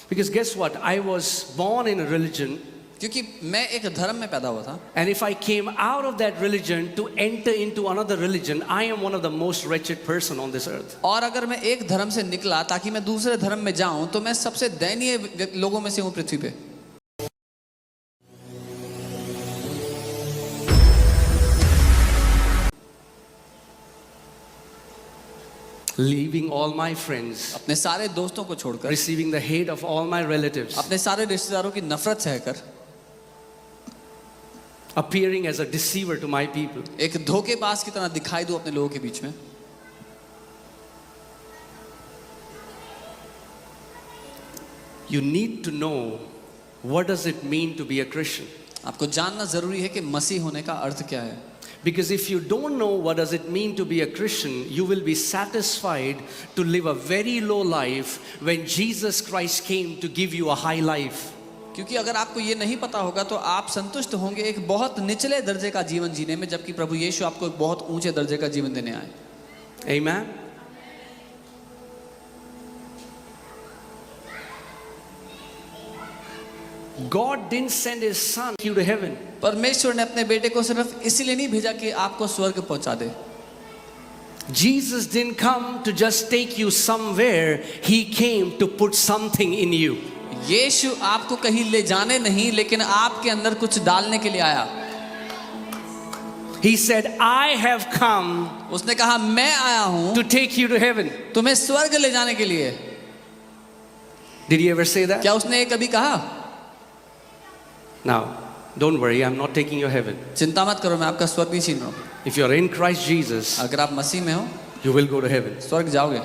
Because guess what? I was born in a religion, क्योंकि मैं एक धर्म में पैदा हुआ था, and if I came out of that religion to enter into another religion, I am one of the most wretched person on this earth. और अगर मैं एक धर्म से निकला ताकि मैं दूसरे धर्म में जाऊं तो मैं सबसे दयनीय लोगों में से हूं पृथ्वी पे। Leaving all my friends, अपने सारे दोस्तों को छोड़कर, receiving the hate of all my relatives, अपने सारे रिश्तेदारों की नफरत सहकर, appearing as a deceiver to my people. एक धोखेबाज की तरह दिखाई दूं अपने लोगों के बीच में। You need to know what does it mean to be a Christian. आपको जानना जरूरी है कि मसीह होने का अर्थ क्या है। Because if you don't know what does it mean to be a Christian, you will be satisfied to live a very low life when Jesus Christ came to give you a high life. क्योंकि अगर आपको ये नहीं पता होगा तो आप संतुष्ट होंगे एक बहुत निचले दर्जे का जीवन जीने में, जबकि प्रभु यीशु आपको एक बहुत ऊंचे दर्जे का जीवन देने आए। Amen. God didn't send his son you to heaven. परमेश्वर ने अपने बेटे को सिर्फ इसीलिए नहीं भेजा कि आपको स्वर्ग पहुंचा दे। Jesus didn't come to just take you somewhere, he came to put something in you. यीशु आपको कहीं ले जाने नहीं, लेकिन आपके अंदर कुछ डालने के लिए आया। He said, I have come उसने कहा मैं आया हूं to take you to heaven. तुम्हें स्वर्ग ले जाने के लिए। Did he ever say that? क्या उसने ये कभी कहा? Now, don't worry, I'm not taking you to heaven. चिंता मत करो, मैं आपका स्वर्ग नहीं छीन रहा हूं। If you're in Christ Jesus, अगर आप मसीह में हो, you will go to heaven. स्वर्ग जाओगे।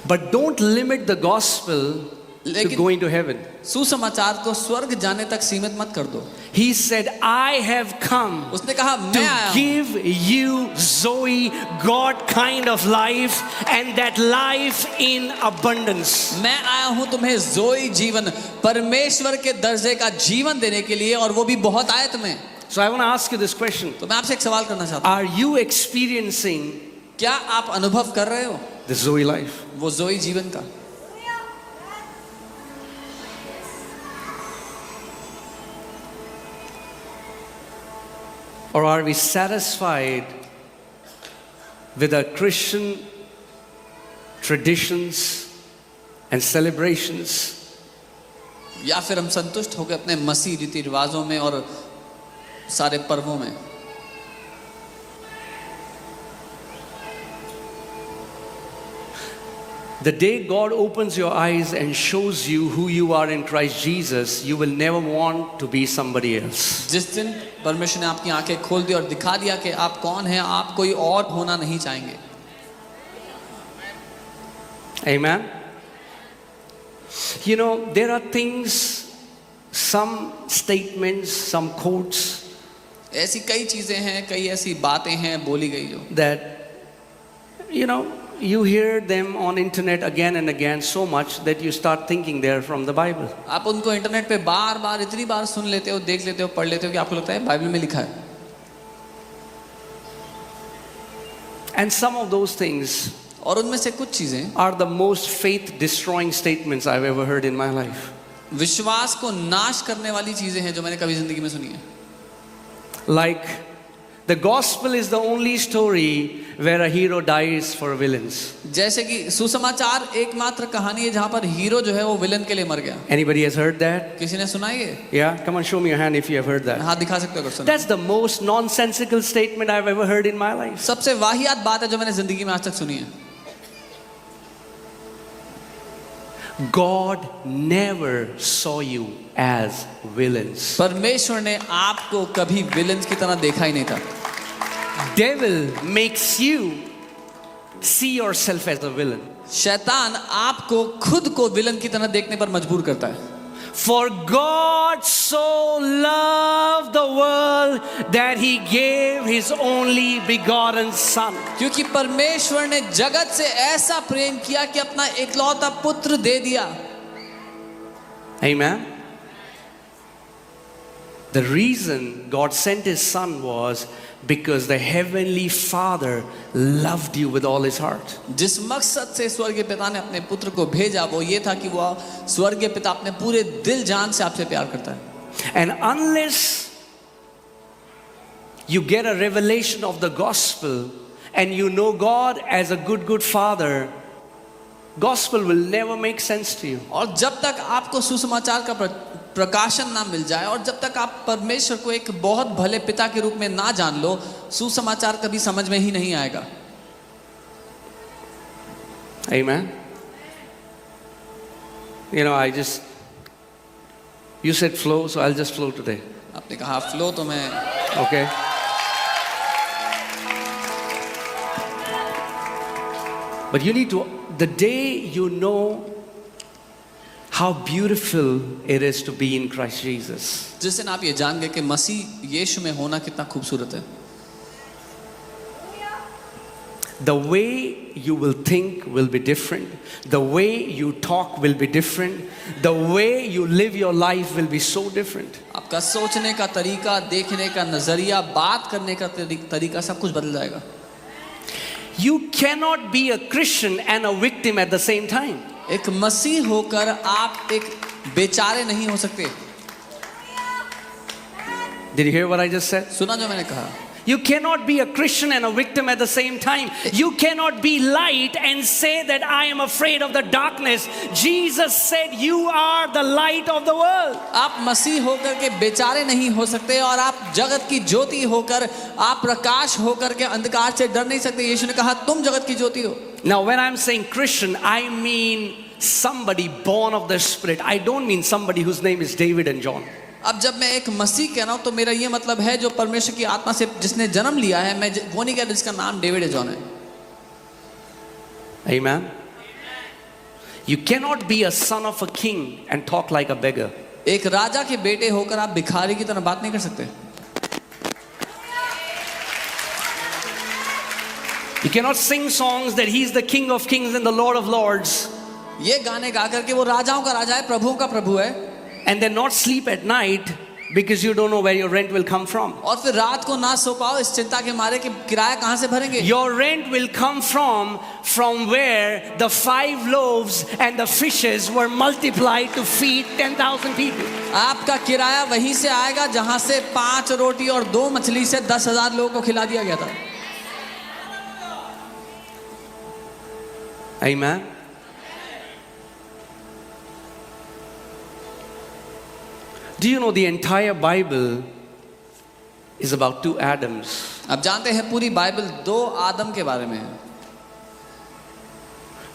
But don't limit the gospel to going to heaven. सुसमाचार को स्वर्ग जाने तक सीमित मत कर दो। He said, I have come उसने कहा to मैं आया हूं give you Zoe, God kind of life, and that life in abundance. मैं आया हूं तुम्हें जोई जीवन, परमेश्वर के दर्जे का जीवन देने के लिए, और वो भी बहुत आयत में। So I want to ask you this question. तो मैं आपसे एक सवाल करना चाहता हूं, Are you experiencing क्या आप अनुभव कर रहे हो the Zoe life? वो जोई जीवन का? Or are we satisfied with our Christian traditions and celebrations? या फिर हम संतुष्ट हो गए अपने मसीह रीति रिवाजों में और सारे पर्वों में? The day God opens your eyes and shows you who you are in Christ Jesus, you will never want to be somebody else. जिस दिन परमेश्वर ने आपकी आंखें खोल दी और दिखा दिया कि आप कौन हैं, आप कोई और होना नहीं चाहेंगे। Amen. You know, there are things, some statements, some quotes ऐसी कई चीजें हैं, कई ऐसी बातें हैं बोली गई जो that, you know, you hear them on internet again and again so much that you start thinking they're from the Bible. आप उनको इंटरनेट पे बार बार इतनी बार सुन लेते हो, देख लेते हो, पढ़ लेते हो कि आपको लगता है बाइबल में लिखा है। And some of those things और उनमें से कुछ चीजें are the most faith destroying statements I've ever heard in my life. विश्वास को नाश करने वाली चीजें हैं जो मैंने कभी जिंदगी में सुनी है। Like, the gospel is the only story where a hero dies for villains. जैसे कि सुसमाचार एकमात्र कहानी है जहां पर हीरो जो है वो विलन के लिए मर गया। Anybody has heard that? किसी ने सुना है ये? Yeah, come on, show me your hand if you have heard that. हाथ दिखा सकते हो अगर सुना। That's the most nonsensical statement I've ever heard in my life. सबसे वाहियात बात है जो मैंने जिंदगी में आज तक सुनी है। God never saw you as villains. परमेश्वर ने आपको कभी विलन्स की तरह देखा ही नहीं था। Devil makes you see yourself as a villain. शैतान आपको खुद को विलन की तरह देखने पर मजबूर करता है। For God so loved the world that he gave his only begotten son. क्योंकि परमेश्वर ने जगत से ऐसा प्रेम किया कि अपना इकलौता पुत्र दे दिया। Amen. The reason God sent his son was Because the heavenly Father loved you with all his heart. जिस मकसद से स्वर्गीय पिता ने अपने पुत्र को भेजा वो ये था कि वह स्वर्गीय पिता अपने पूरे दिल जान से आपसे प्यार करता है. And unless you get a revelation of the gospel and you know God as a good Father, gospel will never make sense to you. और जब तक आपको सुसमाचार का प्रकाशन ना मिल जाए और जब तक आप परमेश्वर को एक बहुत भले पिता के रूप में ना जान लो, सुसमाचार कभी समझ में ही नहीं आएगा. Amen. You said flow, so I'll just flow today. आपने कहा फ्लो तो मैं Okay. But you need to, the day you know how beautiful it is to be in Christ Jesus. जिस दिन आप ये जान गए कि मसीह यीशु में होना कितना खूबसूरत है, The way you will think will be different. The way you talk will be different. The way you live your life will be so different. आपका सोचने का तरीका, देखने का नजरिया, बात करने का तरीका सब कुछ बदल जाएगा. You cannot be a Christian and a victim at the same time. एक मसीह होकर आप एक बेचारे नहीं हो सकते. Did you hear what I just said? सुना जो मैंने कहा? You cannot be a Christian and a victim at the same time. You cannot be light and say that I am afraid of the darkness. Jesus said you are the light of the world. आप मसीह होकर के बेचारे नहीं हो सकते और आप जगत की ज्योति होकर, आप प्रकाश होकर के अंधकार से डर नहीं सकते. यीशु ने कहा तुम जगत की ज्योति हो. Now when I'm saying Christian, I mean somebody born of the Spirit. I don't mean somebody whose name is David and John. अब जब मैं एक मसीह कह रहा हूं तो मेरा ये मतलब है जो परमेश्वर की आत्मा से जिसने जन्म लिया है. मैं वो नहीं कह रहा जिसका नाम डेविड या जॉन है. Amen. You cannot be a son of a king and talk like a beggar. एक राजा के बेटे होकर आप भिखारी की तरह बात नहीं कर सकते. You cannot sing songs that he's the King of Kings and the Lord of Lords ये गाने गा करके वो राजाओं का राजा है, प्रभुओं का प्रभु है, and then not sleep at night because you don't know where your rent will come from. और फिर रात को ना सो पाओ इस चिंता के मारे कि किराया कहां से भरेंगे. Your rent will come from where the 5 loaves and the fishes were multiplied to feed 10,000 people. आपका किराया वहीं से आएगा जहां से 5 रोटी और 2 मछली से 10,000 लोगों को खिला दिया गया था. Amen. Do you know the entire Bible is about 2 Adams? आप जानते हैं पूरी बाइबल 2 आदम के बारे में है.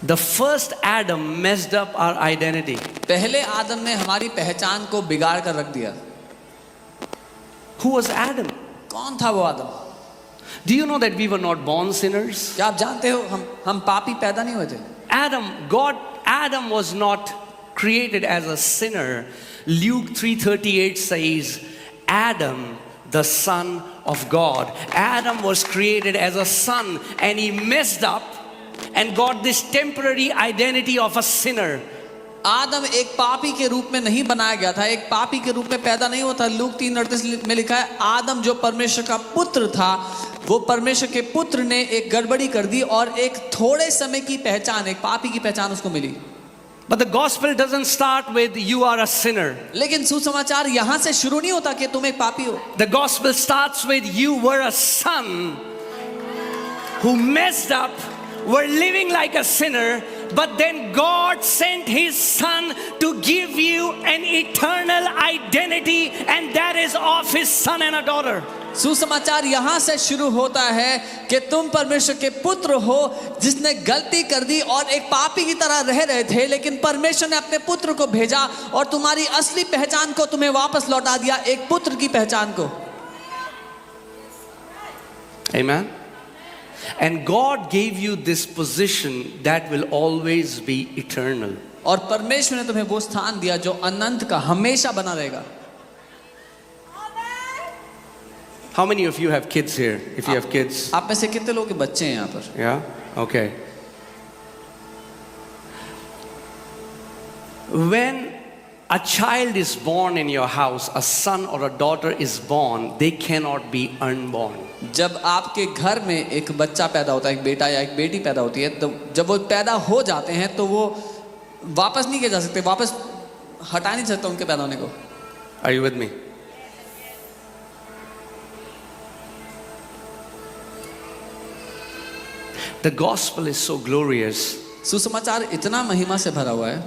The first Adam messed up our identity. पहले आदम ने हमारी पहचान को बिगाड़ कर रख दिया. Who was Adam? कौन था वो आदम? Do you know that we were not born sinners? क्या आप जानते हो हम पापी पैदा नहीं हुए थे. Adam was not created as a sinner. Luke 3:38 says, Adam, the son of God. Adam was created as a son and he messed up and got this temporary identity of a sinner. आदम एक पापी के रूप में नहीं बनाया गया था, एक पापी के रूप में पैदा नहीं होता. लूक 3:38 में लिखा है आदम जो परमेश्वर का पुत्र था वो परमेश्वर के पुत्र ने एक गड़बड़ी कर दी और एक थोड़े समय की पहचान, एक पापी की पहचान उसको मिली. But the gospel doesn't start with you are a sinner. लेकिन सुसमाचार यहां से शुरू नहीं होता कि तुम एक पापी हो. The gospel starts with you were a son who messed up, were living like a sinner, but then God sent his son to give you an eternal identity, and that is of his son and a daughter. सुसमाचार यहां से शुरू होता है कि तुम परमेश्वर के पुत्र हो जिसने गलती कर दी और एक पापी की तरह रह रहे थे, लेकिन परमेश्वर ने अपने पुत्र को भेजा और तुम्हारी असली पहचान को तुम्हें वापस लौटा दिया, एक पुत्र की पहचान को. Amen. And God gave you this position that will always be eternal. और परमेश्वर ने तुम्हें वो स्थान दिया जो अनंत का हमेशा बना रहेगा. How many of you have kids here? If you have kids. आप में से कितने लोगों के बच्चे हैं यहाँ पर? Yeah? Okay. When a child is born in your house, a son or a daughter is born, they cannot be unborn. जब आपके घर में एक बच्चा पैदा होता है, एक बेटा या एक बेटी पैदा होती है, तो जब वो पैदा हो जाते हैं तो वो वापस नहीं किए जा सकते, वापस हटा नहीं सकते उनके पैदा होने को. Are you with me? The gospel is so glorious सुसमाचार इतना महिमा से भरा हुआ है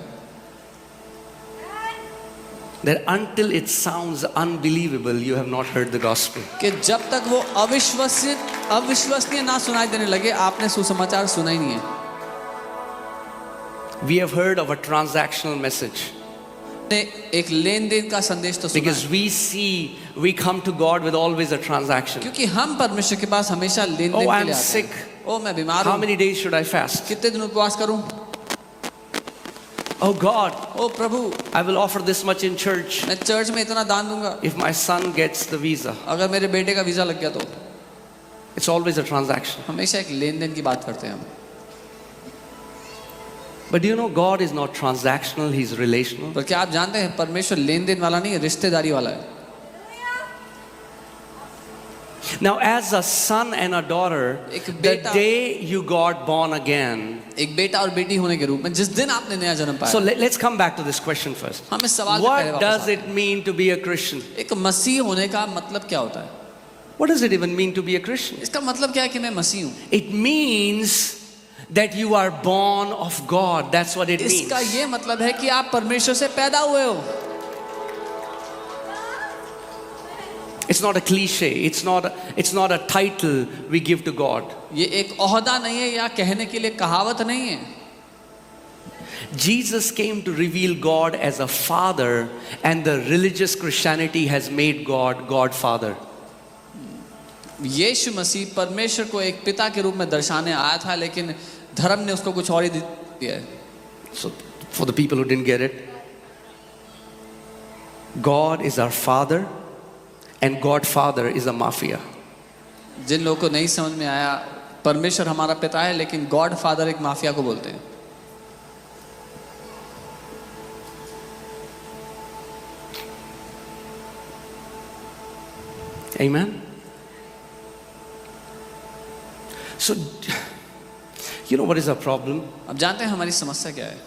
that until it sounds unbelievable, you have not heard the gospel. कि जब तक वो अविश्वसनीय ना सुनाई देने लगे, आपने सुसमाचार सुना ही नहीं है. We have heard of a transactional message ने एक लेन देन का संदेश तो सुना because we come to God with always a transaction. क्योंकि हम परमेश्वर के पास हमेशा लेन देन Oh, के I'm लिए आते sick. हैं. ओ मैं बीमार How हूँ, many days should I fast? कितने दिन उपवास करूं? Oh God, ओ प्रभु, I will offer this much in church मैं चर्च में इतना दान दूंगा if my son gets the visa. अगर मेरे बेटे का वीजा लग गया तो. It's always a transaction. हमेशा एक लेन देन की बात करते हैं हम. But do you know God is not transactional, He's relational. पर क्या आप जानते हैं परमेश्वर लेन देन वाला नहीं है, रिश्तेदारी वाला है. Now, as a son and a daughter, एक the बेटा- day you got born again. एक बेटा और बेटी होने के रूप में जिस दिन आपने नया जन्म So पाया. let's come back to this question first. हम इस सवाल पे पहले What वापस does आते it mean to be a Christian? हैं. एक मसीह होने का मतलब क्या होता है? What does it even mean to be a Christian? इसका मतलब क्या है कि मैं मसीह हूँ? It means that you are born of God. That's what it means. इसका ये मतलब है कि आप परमेश्वर से पैदा हुए हो. It's not a cliche. It's not a title we give to God. ये एक ओहदा नहीं है या कहने के लिए कहावत नहीं है. Jesus came to reveal God as a father, and the religious Christianity has made God Godfather. यीशु मसीह परमेश्वर को एक पिता के रूप में दर्शाने आया था, लेकिन धर्म ने उसको कुछ और ही दिया है. So, for the people who didn't get it, God is our father, and Godfather is a mafia. जिन लोगों को नहीं समझ में आया, परमेश्वर हमारा पिता है, लेकिन गॉड फादर एक माफिया को बोलते हैं. Amen. So, you know what is our problem? अब जानते हैं हमारी समस्या क्या है?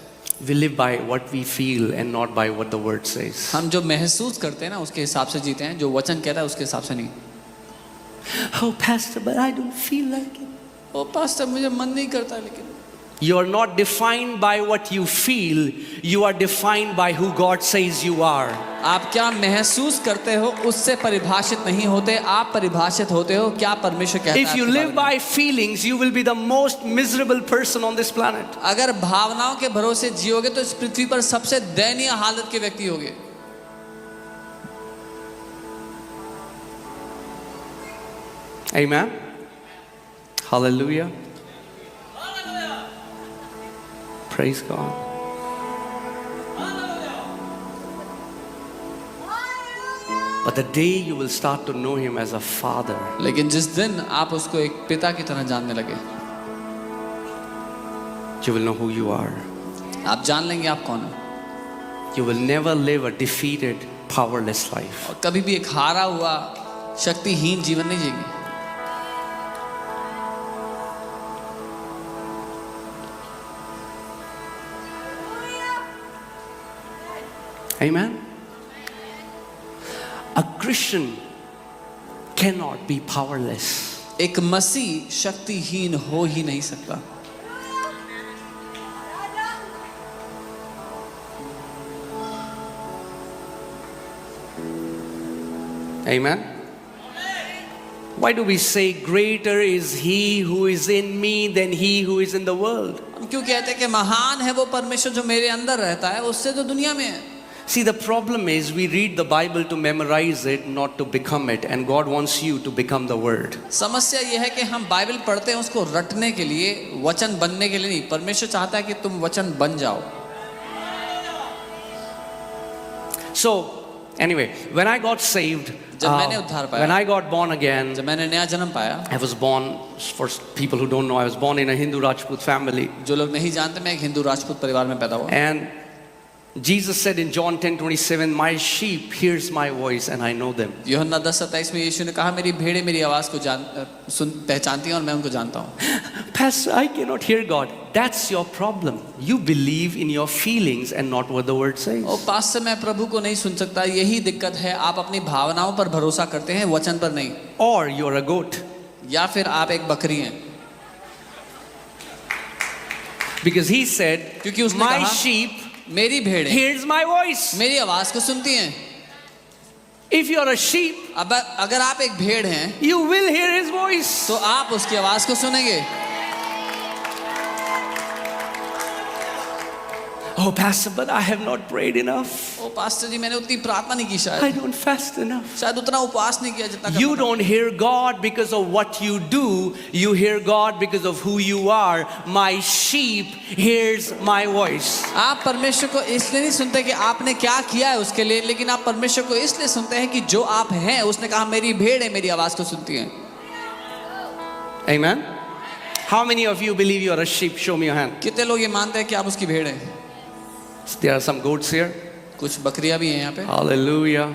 We live by what we feel and not by what the word says. हम जो महसूस करते हैं ना उसके हिसाब से जीते हैं, जो वचन कहता है उसके हिसाब से नहीं. Oh, Pastor, but I don't feel like it. ओ पास्टर मुझे मन नहीं करता. लेकिन You are not defined by what you feel, you are defined by who God says you are. आप क्या महसूस करते हो उससे परिभाषित नहीं होते, आप परिभाषित होते हो क्या परमेश्वर कहता है. If you आपके live बारे में. by feelings, you will be the most miserable person on this planet. अगर भावनाओं के भरोसे जियोगे तो इस पृथ्वी पर सबसे दयनीय हालत के व्यक्ति होगे. Amen. Hallelujah. Praise God. But the day you will start to know Him as a father, लेकिन जिस दिन आप उसको एक पिता की तरह जानने लगे, you will know who you are. आप जान लेंगे आप कौन हो. You will never live a defeated, powerless life. और कभी भी एक हारा हुआ शक्तिहीन जीवन नहीं जिएंगे. Amen. A Christian cannot be powerless. एक मसीह शक्तिहीन हो ही नहीं सकता. Amen. Why do we say greater is He who is in me than he who is in the world? हम क्यों कहते हैं कि महान है वो परमेश्वर जो मेरे अंदर रहता है उससे तो दुनिया में है. See, the problem is we read the Bible to memorize it, not to become it, and God wants you to become the Word. समस्या ये है कि हम बाइबल पढ़ते हैं उसको रटने के लिए, वचन बनने के लिए नहीं. परमेश्वर चाहता है कि तुम वचन बन जाओ. So, anyway, when I got saved, जब मैंने उद्धार पाया, when I got born again, जब मैंने नया जन्म पाया, I was born, for people who don't know, I was born in a Hindu Rajput family. जो लोग नहीं जानते मैं एक हिंदू राजपूत परिवार में पैदा हुआ. And Jesus said in John 10:27, my sheep hears my voice and I know them. यूहन्ना 10:27 में यीशु ने कहा, मेरी भेड़ें मेरी आवाज को पहचानती हैं और मैं उनको जानता हूँ. Pastor, I cannot hear God. That's your problem. You believe in your feelings and not what the word says. ओ पास्टर, मैं प्रभु को नहीं सुन सकता. यही दिक्कत है, आप अपनी भावनाओं पर भरोसा करते हैं, वचन पर नहीं. Or you're a goat. या फिर आप एक बकरी हैं. Because he said, क्योंकि उसने my कहा, sheep मेरी भेड़ें hears my voice. मेरी आवाज को सुनती हैं. If you're a sheep, अब अगर आप एक भेड़ हैं, you will hear his voice. तो आप उसकी आवाज को सुनेंगे. Oh, Pastor, but I have not prayed enough. ओ पास्टर जी, मैंने उतनी प्रार्थना नहीं की. I शायद don't fast enough. शायद उतना उपवास नहीं किया जितना You करना था. don't hear God because of what you do. You hear God because of who you are. My sheep hears my voice. आप परमेश्वर को इसलिए नहीं सुनते कि आपने क्या किया है उसके लिए, लेकिन आप परमेश्वर को इसलिए सुनते हैं कि जो आप हैं. उसने कहा, मेरी भेड़ें मेरी आवाज को सुनती हैं. Amen. How many of you believe you are a sheep? Show me your hand. कितने लोग ये मानते हैं कि आप उसकी भेड़ हैं? There are some goats here. कुछ बकरियां भी हैं यहाँ पे. Hallelujah.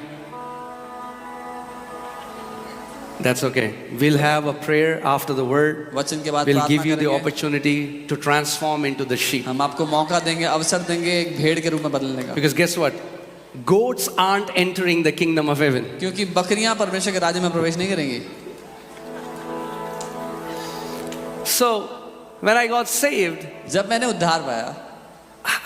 That's okay. We'll have a prayer after the word. वचन के बाद We'll प्रार्थना give you the करेंगे. opportunity to transform into the sheep. हम आपको मौका देंगे, अवसर देंगे एक भेड़ के रूप में बदलने का. Because guess what? Goats aren't entering the kingdom of heaven. क्योंकि बकरियां परमेश्वर के राज्य में प्रवेश नहीं करेंगी. So, when I got saved, जब मैंने उद्धार पाया,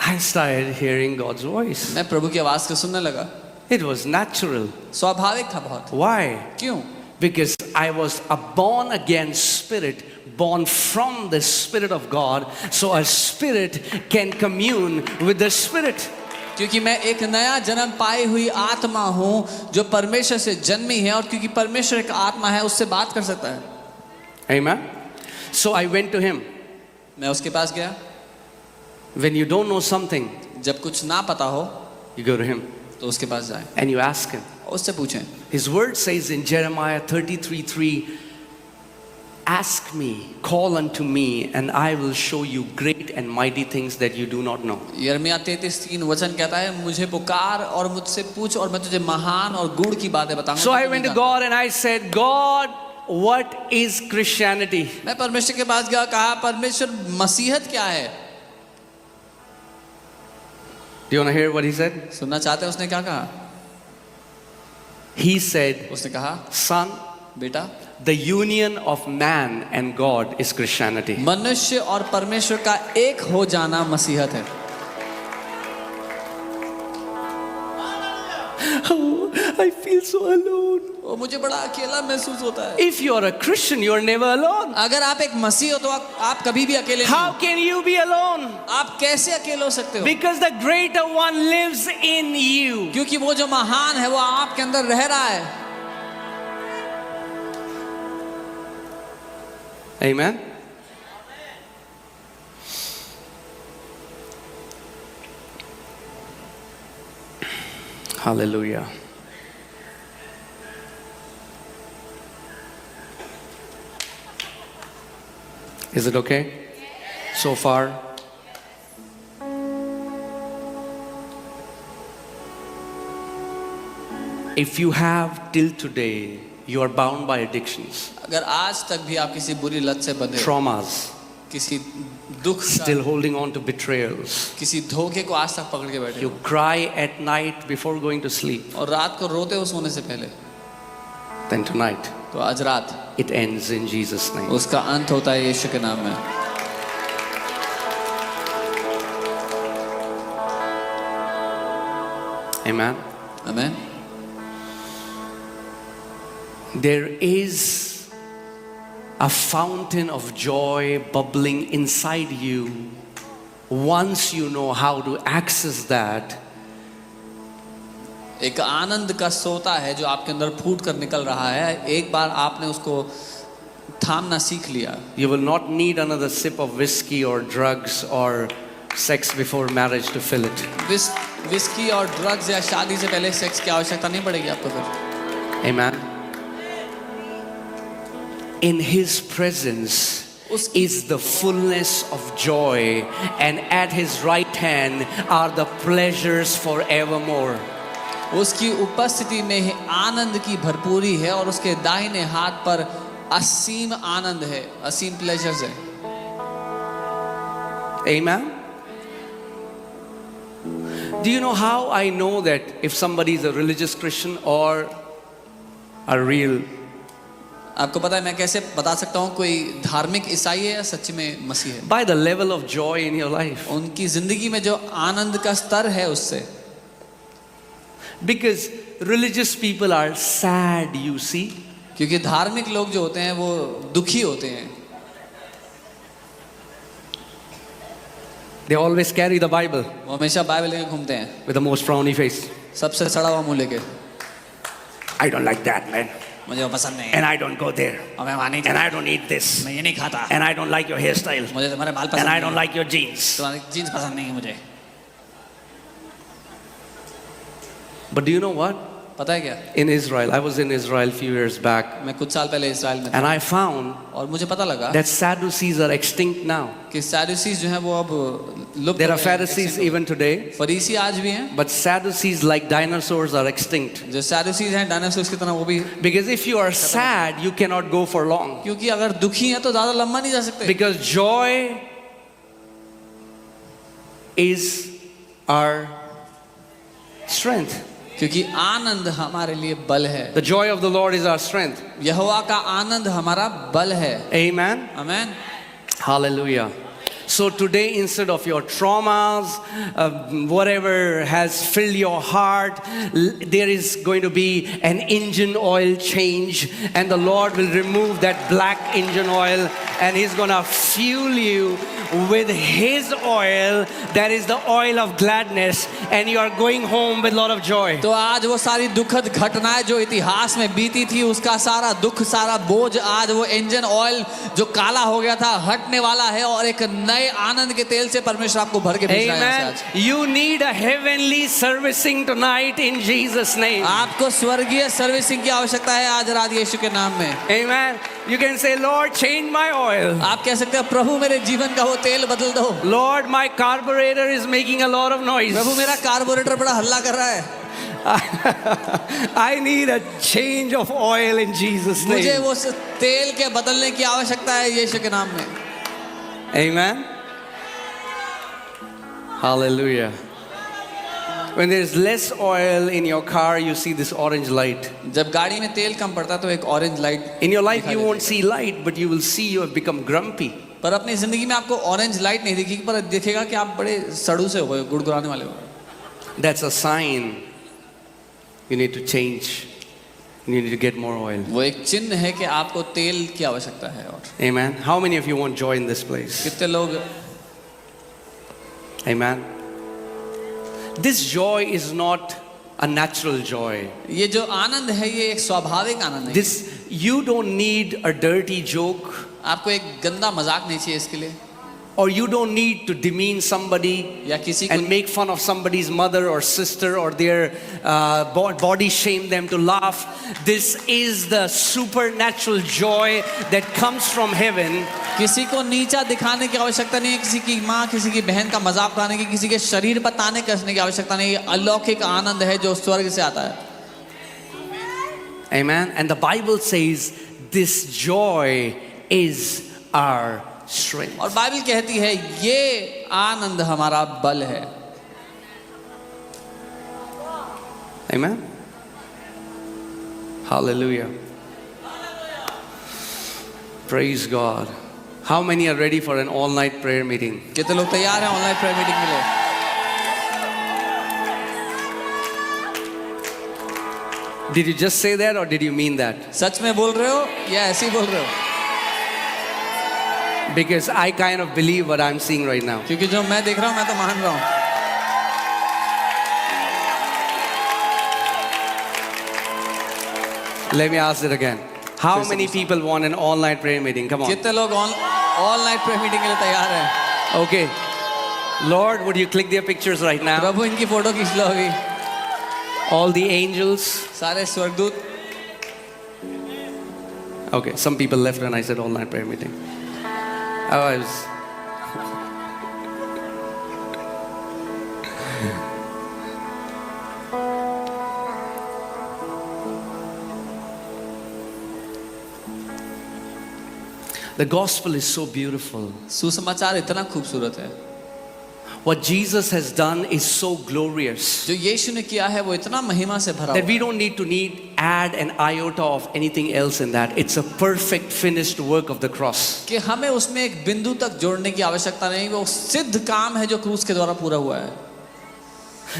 I started hearing God's voice. मैं प्रभु की आवाज को सुनने लगा. It was natural. स्वाभाविक था बहुत. Why? क्यों? Because I was a born again spirit, born from the Spirit of God, so a spirit can commune with the Spirit. क्योंकि मैं एक नया जन्म पाई हुई आत्मा हूँ जो परमेश्वर से जन्मी है, और क्योंकि परमेश्वर एक आत्मा है, उससे बात कर सकता है. Amen. So I went to him. मैं उसके पास गया. When you don't know something, जब कुछ ना पता हो you go to him तो उसके पास जाए, and you ask him. उससे पूछें. His word says in Jeremiah 33:3, ask me, call unto me, and I will show you great and mighty things that you do not know. यिर्मयाह 33:3 वचन कहता है, मुझे पुकार और मुझसे पूछ और मैं तुझे महान और गूढ़ की बातें बताऊंगा. So I went to God and I said, God, what is Christianity? मैं परमेश्वर के पास गया, कहा, परमेश्वर मसीहत क्या है? Do you want to hear what he said? सुनना चाहते हैं उसने क्या कहा? He said, उसने कहा, son, बेटा, the union of man and God is Christianity. मनुष्य और परमेश्वर का एक हो जाना मसीहत है. Oh, I feel so alone. वो मुझे बड़ा अकेला महसूस होता है. If you are a Christian, you are never alone. अगर आप एक मसीह हो तो आप कभी भी अकेले नहीं How हो. can you be alone? आप कैसे अकेले हो सकते हो? Because the greater one lives in you. क्योंकि वो जो महान है वो आपके अंदर रह रहा है. Amen. Hallelujah. Is it okay so far? If you have till today, you are bound by addictions, अगर आज तक भी आप किसी बुरी लत से बंधे, traumas, किसी दुख का, still holding on to betrayals. किसी धोखे को आज तक पकड़ के बैठे You हो, cry at night before going to sleep. और रात को रोते हो सोने से पहले, Then tonight, तो आज रात it ends in Jesus' name. उसका अंत होता है यीशु के नाम में. Amen. आमीन. There is a fountain of joy bubbling inside you. Once you know how to access that, एक आनंद का सोता है जो आपके अंदर फूट कर निकल रहा है. एक बार आपने उसको थामना सीख लिया, you will not need another sip of whiskey or drugs or sex before marriage to fill it. Whisky और ड्रग्स या शादी से पहले सेक्स की आवश्यकता नहीं पड़ेगी आपको फिर. Amen. In His presence, is the fullness of joy, and at his right hand are the pleasures forevermore. उसकी उपस्थिति में आनंद की भरपूरी है और उसके दाहिने हाथ पर असीम आनंद है, असीम प्लेजर्स है। Amen. Do you know how I know that if somebody is a religious Christian or a real? आपको पता है मैं कैसे बता सकता हूँ कोई धार्मिक ईसाई है या सच में मसीह है? By the level of joy in your life. उनकी जिंदगी में जो आनंद का स्तर है उससे। Because religious people are sad, you see. क्योंकि धार्मिक लोग जो होते हैं वो दुखी होते हैं। They always carry the Bible वो हमेशा बाइबल लेके घूमते हैं with the most frowny face. सबसे सड़ा हुआ मुंह लेके। I don't like that, man. मुझे वो पसंद नहीं है And I don't go there. और मैं वहाँ नहीं And जाता, I don't eat this. मैं ये नहीं खाता, And I don't like your hairstyle. मुझे तुम्हारे बाल And पसंद I नहीं don't है, like your jeans. तुम्हारी जीन्स पसंद नहीं है मुझे। But do you know what? पता है क्या? In Israel, I was in Israel a few years back, मैं कुछ साल पहले इजराइल में था and I found और मुझे पता लगा that Sadducees are extinct now. कि सैदुसीज जो हैं वो अब लुप्त There हो are गए हैं, Pharisees extinct हो even today, गए। फरीसी आज भी हैं, but Sadducees, like dinosaurs, are extinct. जो सैदुसीज हैं डायनासोर्स की तरह वो भी। Because if you are sad, you cannot go for long. क्योंकि अगर दुखी हैं तो ज्यादा लंबा नहीं जा सकते। Because joy is our strength. क्योंकि आनंद हमारे लिए बल है। The joy of the Lord is our strength. यहोवा का आनंद हमारा बल है। Amen. Amen. Hallelujah. So today, instead of your traumas, whatever has filled your heart, there is going to be an engine oil change, and the Lord will remove that black engine oil, and He's going to fuel you with His oil, that is the oil of gladness, and you are going home with a lot of joy. तो आज वो सारी दुखद घटनाएं जो इतिहास में बीती थी उसका सारा दुख सारा बोझ आज वो इंजन ऑयल जो काला हो गया था हटने वाला है और एक नए आनंद के तेल से परमेश्वर आपको भर के भेज रहा है यहाँ से Amen. आज। You need a heavenly servicing tonight in Jesus' name. आपको स्वर्गीय सर्विसिंग की आवश्यकता है आज रात यीशु के नाम में। Amen. You can say, Lord, change my oil. आप कह सकते हैं प्रभु मेरे जीवन का वो तेल बदल दो। Lord, my carburetor is making a lot of noise. प्रभु मेरा कार्बोरेटर बड़ा हल्ला कर रहा है। I need a change of oil in Jesus' मुझे name. वो तेल के बदलने की आवश्यकता है यीशु के नाम में। Amen. Hallelujah. When there is less oil in your car, you see this orange light. जब गाड़ी में तेल कम पड़ता है तो एक orange light. In your life, दिखाई you देती won't है। see light, but you will see you have become grumpy. पर अपनी जिंदगी में आपको ऑरेंज लाइट नहीं दिखेगी पर दिखेगा कि आप बड़े सड़ू से हो गए गुड़गुड़ाने वाले हो। That's a sign you need to change. You need to get more oil. वो एक चिन्ह है कि आपको तेल की आवश्यकता है। और Amen. How many of you want joy in this place? कितने लोग Amen. This joy is not a natural joy. ये जो आनंद है ये एक स्वाभाविक आनंद है। This, you don't need a dirty joke, आपको एक गंदा मजाक नहीं चाहिए इसके लिए or you don't need to demean somebody या किसी को and make fun of somebody's mother or sister or their body shame them to laugh. This is the supernatural joy that comes from heaven. किसी को नीचा दिखाने की आवश्यकता नहीं है, किसी की माँ किसी की बहन का मजाक उड़ाने की, किसी के शरीर पर ताने कसने की आवश्यकता नहीं है। अलौकिक आनंद है जो स्वर्ग से आता है। Amen. And the Bible says this joy is our strength. और बाइबल कहती है ये आनंद हमारा बल है। Amen. Hallelujah. Praise God. How many are ready for an all-night prayer meeting? कितने लोग तैयार हैं ऑनलाइन प्रेयर मीटिंग के लिए? Did you just say that or did you mean that? सच में बोल रहे हो या ऐसे ही बोल रहे हो? Because I kind of believe what I'm seeing right now. क्योंकि जो मैं देख रहा हूँ मैं तो मान रहा हूँ। Let me ask it again. How many people want an all-night prayer meeting? Come on. कितने लोग ऑनलाइन प्रेयर मीटिंग के लिए तैयार हैं? Okay. Lord, would you click their pictures right now? प्रभु इनकी फोटो खींच लो अभी। All the angels. सारे स्वर्गदूत। Okay, some people left when I said all-night prayer meeting. I was The gospel is so beautiful. सुसमाचार इतना खूबसूरत है, What Jesus has done is so glorious जो यीशु ने किया है वो इतना महिमा से भरा that हुआ we है don't need to add an iota of anything else in that. It's a perfect finished work of the cross. कि हमें उसमें एक बिंदु तक जोड़ने की आवश्यकता नहीं, वो सिद्ध काम है जो क्रूस के द्वारा पूरा हुआ है।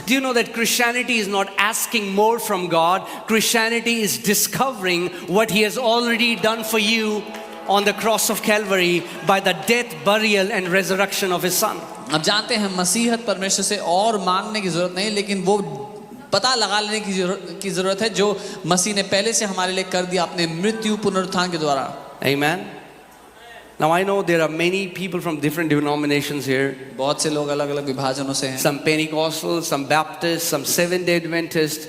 Do you know that Christianity is not asking more from God? Christianity is discovering what He has already done for you on the cross of Calvary by the death, burial and resurrection of His Son. अब जानते हैं मसीहत परमेश्वर से और मांगने की जरूरत नहीं, लेकिन वो पता लगा लेने की जरूरत है जो मसीह ने पहले से हमारे लिए कर दिया अपने मृत्यु पुनरुत्थान के द्वारा। Amen. Now I know there are many people from different denominations here. बहुत से लोग अलग अलग विभाजनों से हैं, Some Pentecostal, some Baptist, some Seventh-day Adventist,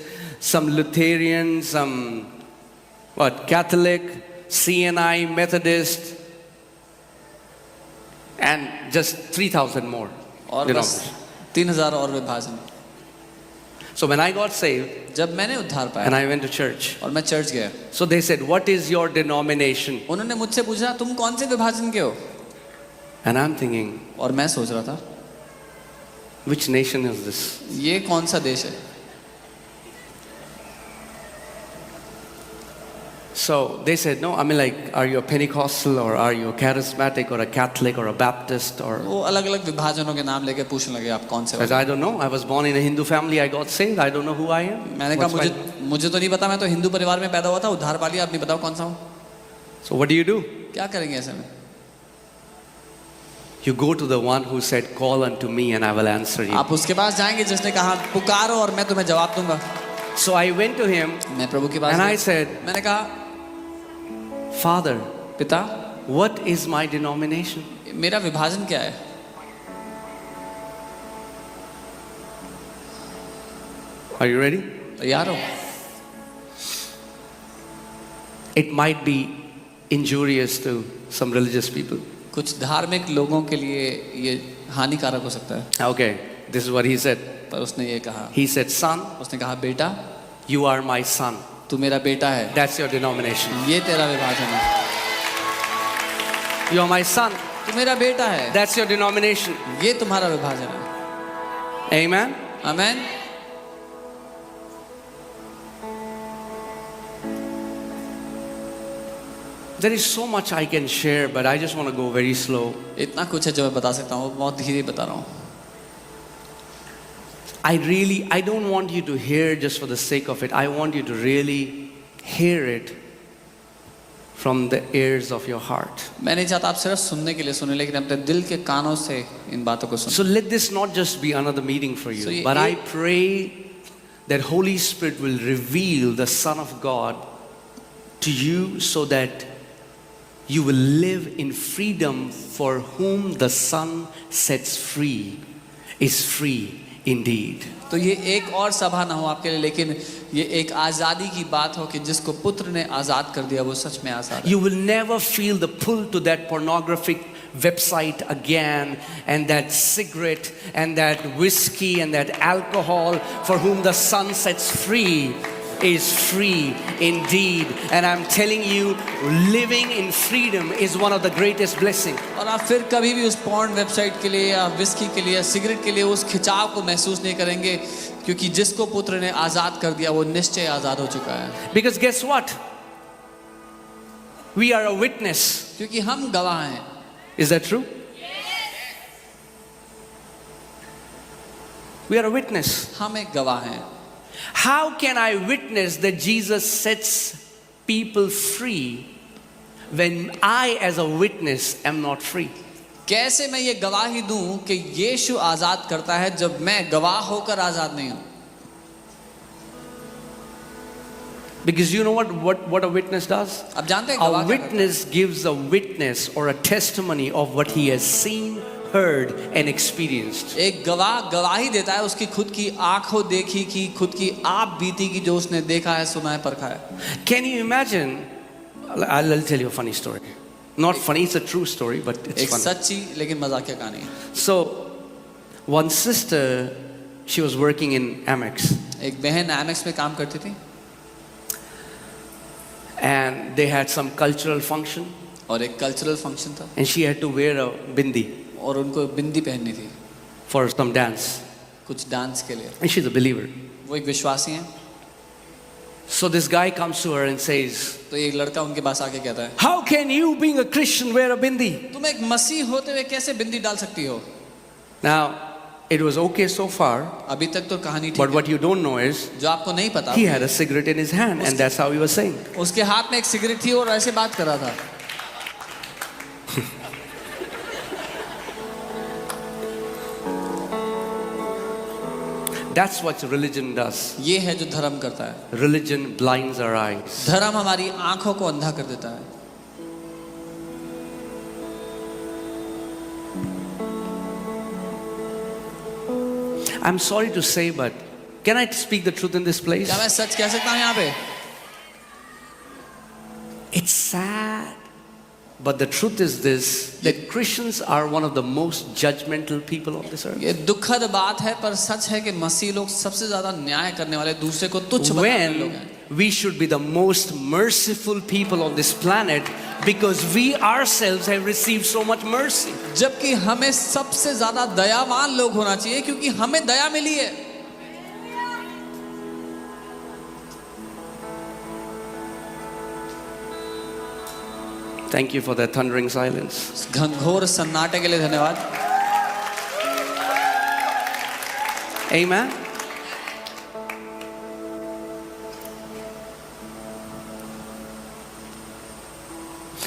some Lutheran, some Catholic, CNI, Methodist, and just 3,000 more और बस denominations. 3000 और विभाजन। So when I got saved जब मैंने उद्धार and पाया I went to church, और मैं चर्च गया, so they said, "What is your denomination?" उन्होंने मुझसे पूछा तुम कौन से विभाजन के हो, And I'm thinking, और मैं सोच रहा था which nation is this? ये कौन सा देश है। So they said, "No, I mean, like, are you a Pentecostal or are you a charismatic or a Catholic or a Baptist or?" वो अलग अलग विभाजनों के नाम लेके पूछने लगे आप कौन से I said, "I don't know. I was born in a Hindu family. I got saved. I don't know who I am." मैंने कहा What's मुझे तो नहीं पता, मैं तो हिंदू परिवार में पैदा हुआ था, उद्धार पा लिया, आप नहीं बताओ कौन सा हूँ। So what do? क्या करेंगे ऐसे में? You go to the one who said, "Call unto me and I will answer you." आप उसके पास जाएंगे जिसने कहा पुकारो और मैं तुम्हें जवाब दूंगा। So I went to him मैं प्रभु के पास and I गया। said, मैंने कहा "Father, पिता what is my denomination?" मेरा विभाजन क्या है? Are you ready? तैयार हो? It might be injurious to some religious people. कुछ धार्मिक लोगों के लिए ये हानिकारक हो सकता है, Okay, this is what he said. पर उसने ये कहा, He said, "Son, उसने कहा बेटा you are my son." तू मेरा बेटा है, That's your denomination. ये तेरा विभाजन है। You are my son. तू मेरा बेटा है, That's your denomination. ये तुम्हारा विभाजन है। Amen. Amen. There is so much I can share, but I just want to go very slow. इतना कुछ है जो मैं बता सकता हूँ, बहुत धीरे बता रहा हूँ। I don't want you to hear just for the sake of it. I want you to really hear it from the ears of your heart. मैं नहीं चाहता आप सिर्फ सुनने के लिए सुने, लेकिन अपने दिल के कानों से इन बातों को सुने। So let this not just be another meeting for So you, ye- but I ye- pray that Holy Spirit will reveal the Son of God to you so that you will live in freedom. For whom the Son sets free is free indeed. तो ये एक और सभा ना हो आपके लिए, लेकिन ये एक आज़ादी की बात हो कि जिसको पुत्र ने आज़ाद कर दिया वो सच में आज़ाद है। You will never feel the pull to that pornographic website again, and that cigarette and that whiskey and that alcohol. For whom the Son sets free is free indeed. And I'm telling you, living in freedom is one of the greatest blessings. और आप फिर कभी भी उस porn website के लिए या whisky के लिए या सिगरेट के लिए उस खिंचाव को महसूस नहीं करेंगे, क्योंकि जिसको पुत्र ने आज़ाद कर दिया वो निश्चय आज़ाद हो चुका है। Because guess what? We are a witness. क्योंकि हम गवाह हैं। Is that true? We are a witness. हम एक गवाह हैं। How can I witness that Jesus sets people free when I as a witness am not free? कैसे मैं ये गवाही दूं कि यीशु आज़ाद करता है जब मैं गवाह होकर आज़ाद नहीं हूं? Because you know what a witness does? अब जानते हैं गवाह A क्या करता है? witness gives a witness or a testimony of what he has seen, heard and experienced. एक गवाह गवाही देता है उसकी खुद की आंखों देखी की, खुद की आप बीती की, जो उसने देखा है, सुना है, परखा है। Can you imagine? I'll tell you a funny story. Not funny, it's a true story, but it's एक funny. सच्ची लेकिन मजाकिया कहानी है। So, one sister, she was working in Amex, एक बहन एमेक्स में काम करती थी and they had some cultural function, और एक कल्चरल फंक्शन था and she had to wear a bindi और उनको बिंदी पहननी थी for some dance, कुछ डांस के लिए। and she's a believer. वो एक विश्वासी हैं। So this guy comes to her and says, तो एक लड़का उनके पास आके कहता है, "How can you, being a Christian, wear a bindi?" तुम एक मसीह होते हुए कैसे बिंदी डाल सकती हो? Now, it was okay so far, अभी तक तो कहानी ठीक but है। what you don't know is जो आपको नहीं पता, he had a cigarette in his hand, and that's how he was saying. उसके हाथ में एक सिगरेट थी और ऐसे बात कर रहा था। That's what religion does. ये है जो धर्म करता है। Religion blinds our eyes. धर्म हमारी आंखों को अंधा कर देता है। I'm sorry to say, but can I speak the truth in this place? क्या मैं सच कह सकता हूँ यहाँ पे? It's sad, but the truth is this, that Christians are one of the most judgmental people on this earth. ये दुखद बात है पर सच है कि मसीह लोग सबसे ज्यादा न्याय करने वाले, दूसरे को तुच्छ बताने वाले लोग हैं। When we should be the most merciful people on this planet, because we ourselves have received so much mercy. जबकि हमें सबसे ज्यादा दयावान लोग होना चाहिए क्योंकि हमें दया मिली है। Thank you for that thundering silence. घनघोर सन्नाटे के लिए धन्यवाद। Amen.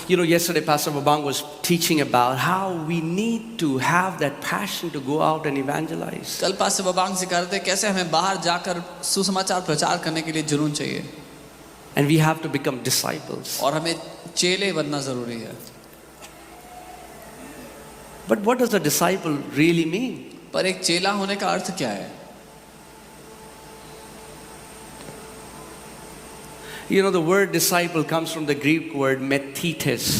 You know, yesterday Pastor Babang was teaching about how we need to have that passion to go out and evangelize. कल पास्टर बबांग सिखा रहे थे कैसे हमें बाहर जाकर सुसमाचार प्रचार करने के लिए जुनून चाहिए And we have to become disciples. और हमें चेले बनना जरूरी है। But what does a disciple really mean? पर एक चेला होने का अर्थ क्या है? You know, the word disciple comes from the Greek word methetes,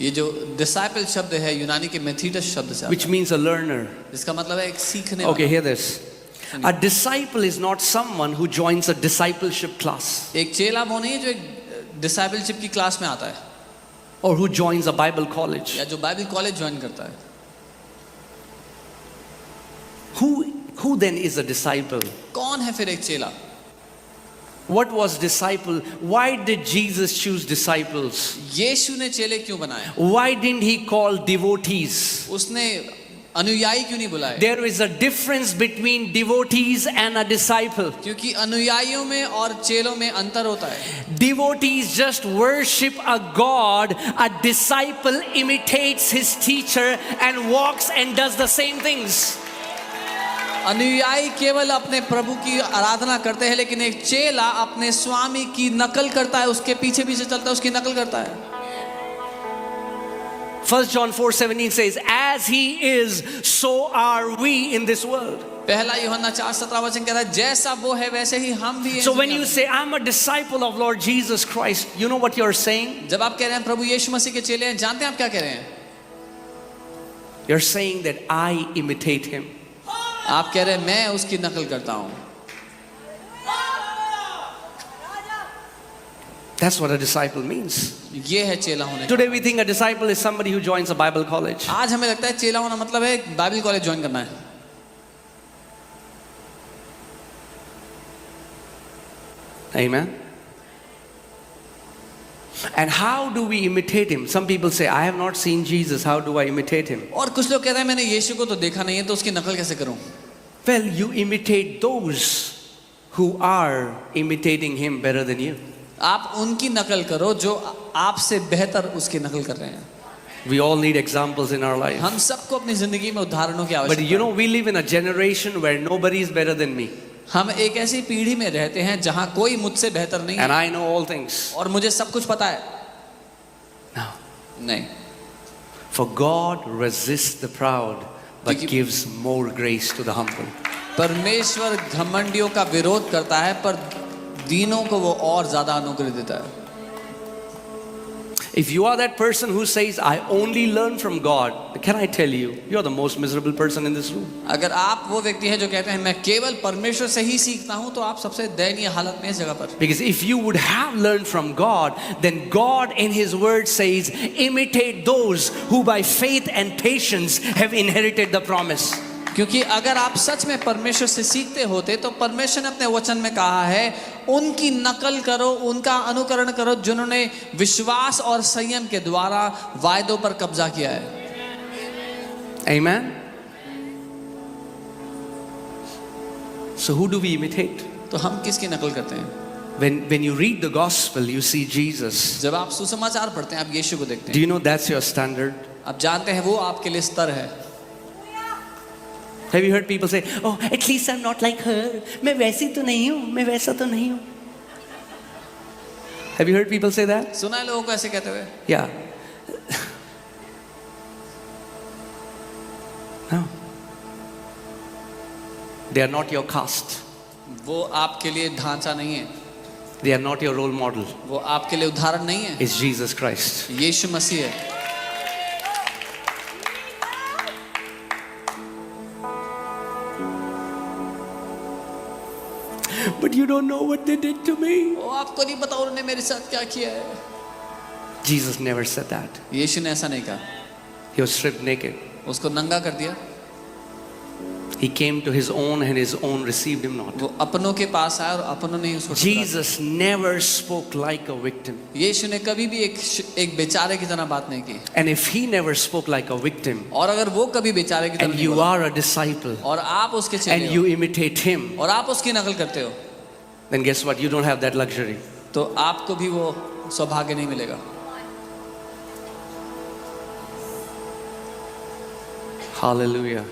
ये जो डिसाइपल शब्द है यूनानी के मेथीटस शब्द से which means a learner. इसका मतलब है एक सीखने Okay, वाला। hear this. A disciple is not someone who joins a discipleship class एक चेला वो नहीं है जो एक डिसाइपलशिप की क्लास में आता है or who joins a Bible college. या जो बाइबल कॉलेज ज्वाइन करता है। Who then is a disciple? कौन है फिर एक चेला? What was disciple? Why did Jesus choose disciples? यीशु ने चेले क्यों बनाए? Why didn't he call devotees? उसने अनुयायी क्यों नहीं बुलाए? There is a difference between devotees and a disciple. क्योंकि अनुयायियों में और चेलों में अंतर होता है। Devotees just worship a God. A disciple imitates his teacher and walks and does the same things. अनुयायी केवल अपने प्रभु की आराधना करते हैं लेकिन एक चेला अपने स्वामी की नकल करता है, उसके पीछे पीछे चलता है, उसकी नकल करता है। 1 John 4:17 says, "As he is, so are we in this world." पहला यूहन्ना 4:17 वचन कहता है जैसा वो है वैसे ही हम भी हैं। So when you say, "I'm a disciple of Lord Jesus Christ," you know what you're saying? जब आप कह रहे हैं प्रभु यीशु मसीह के चेले हैं, जानते हैं आप क्या कह रहे हैं? You're saying that I imitate him. आप कह रहे हैं मैं उसकी नकल करता हूं। That's what a disciple means. ये है चेला होने का। Today we think a disciple is somebody who joins a Bible college. आज हमें लगता है चेला होना मतलब है बाइबल कॉलेज ज्वाइन करना है। Amen. And how do we imitate him? Some people say, "I have not seen Jesus. How do I imitate him?" और कुछ लोग कहते हैं मैंने यीशु को तो देखा नहीं है तो उसकी नकल कैसे करूं? Well, you imitate those who are imitating him better than you. आप उनकी नकल करो जो आपसे बेहतर उसकी नकल कर रहे हैं। We all need examples in our life. हम सबको अपनी जिंदगी में उदाहरणों की But आवश्यकता you है। know, we live in a generation where nobody is better than me. हम एक ऐसी पीढ़ी में रहते हैं जहां कोई मुझसे बेहतर नहीं And है I know all things. और मुझे सब कुछ पता है। No. नहीं, For God resists the proud, but Because- gives more grace to the humble. परमेश्वर घमंडियों का विरोध करता है पर दीनों को वो और ज्यादा अनुग्रह देता है। If you are that person who says, I only learn from God, can I tell you, you are the most miserable person in this room. अगर आप वो व्यक्ति हैं जो कहते हैं मैं केवल परमेश्वर से ही सीखता हूं, तो आप सबसे दयनीय हालत में इस जगह पर। Because if you would have learned from God, then God in His word says, imitate those who by faith and patience have inherited the promise. क्योंकि अगर आप सच में परमेश्वर से सीखते होते तो परमेश्वर ने अपने वचन में कहा है उनकी नकल करो, उनका अनुकरण करो जिन्होंने विश्वास और संयम के द्वारा वायदों पर कब्जा किया है। Amen. So who do we imitate? तो हम किसकी नकल करते हैं? When you read the gospel, you see Jesus. जब आप सुसमाचार पढ़ते हैं आप यीशु को देखते Do हैं। you know that's your standard? आप जानते हैं वो आपके लिए स्तर है। Have you heard people say, oh, at least I'm not like her. मैं वैसी तो नहीं हूँ, मैं वैसा तो नहीं हूँ. Have you heard people say that? सुना है लोगों को ऐसे कहते हुए? Yeah. No. They are not your caste. वो आपके लिए ढांचा नहीं है, They are not your role model. वो आपके लिए उदाहरण नहीं है। It's Jesus Christ. यीशु मसीह है। But you don't know what they did to me. वो आपको नहीं पता उन्होंने मेरे साथ क्या किया है। Jesus never said that. यीशु ने ऐसा नहीं कहा। He was stripped naked. उसको नंगा कर दिया। He came to his own and his own received him not. वो अपनों के पास आया और अपनों ने ही उसको ठुकरा Jesus never spoke like a victim. दिया। यीशु ने कभी भी एक बेचारे की तरह बात नहीं की। And if he never spoke like a victim, और अगर वो कभी बेचारे की तरह and नहीं you बोला, are a disciple, और आप उसके चेले and हो, you imitate him, और आप उसकी नकल करते हो, then guess what? You don't have that luxury. तो आपको भी वो सौभाग्य नहीं मिलेगा। Hallelujah.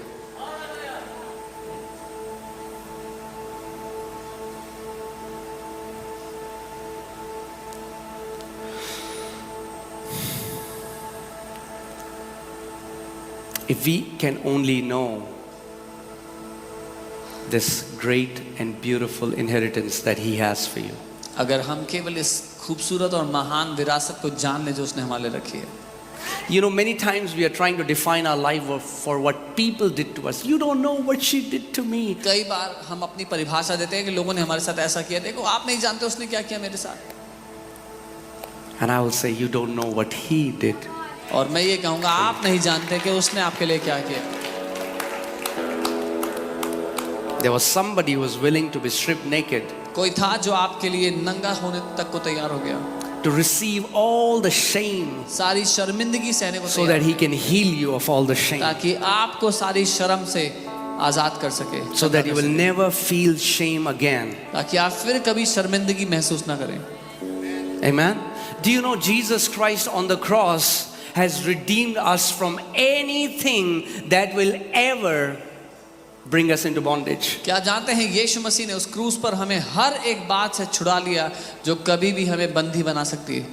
If we can only know this great and beautiful inheritance that He has for you. अगर हम केवल इस खूबसूरत और महान विरासत को जान ले जो उसने हमारे लिए रखी है। You know, many times we are trying to define our life for what people did to us. You don't know what she did to me. कई बार हम अपनी परिभाषा देते हैं कि लोगों ने हमारे साथ ऐसा किया, देखो आप नहीं जानते उसने क्या किया मेरे साथ। And I will say, you don't know what He did. और मैं ये कहूँगा आप नहीं जानते कि उसने आपके लिए क्या किया। There was somebody who was willing to be stripped naked कोई था जो आपके लिए नंगा होने तक को तैयार हो गया, to receive all the shame सारी शर्मिंदगी सहने को so तैयार, that He can heal you of all the shame. ताकि आपको सारी शर्म से आजाद कर सके, So that you will never feel shame again. ताकि आप फिर कभी शर्मिंदगी महसूस ना करें। Amen. Do you know Jesus Christ on the cross has redeemed us from anything that will ever bring us into bondage? क्या जानते हैं यीशु मसीह ने उस क्रूस पर हमें हर एक बात से छुड़ा लिया जो कभी भी हमें बंदी बना सकती है।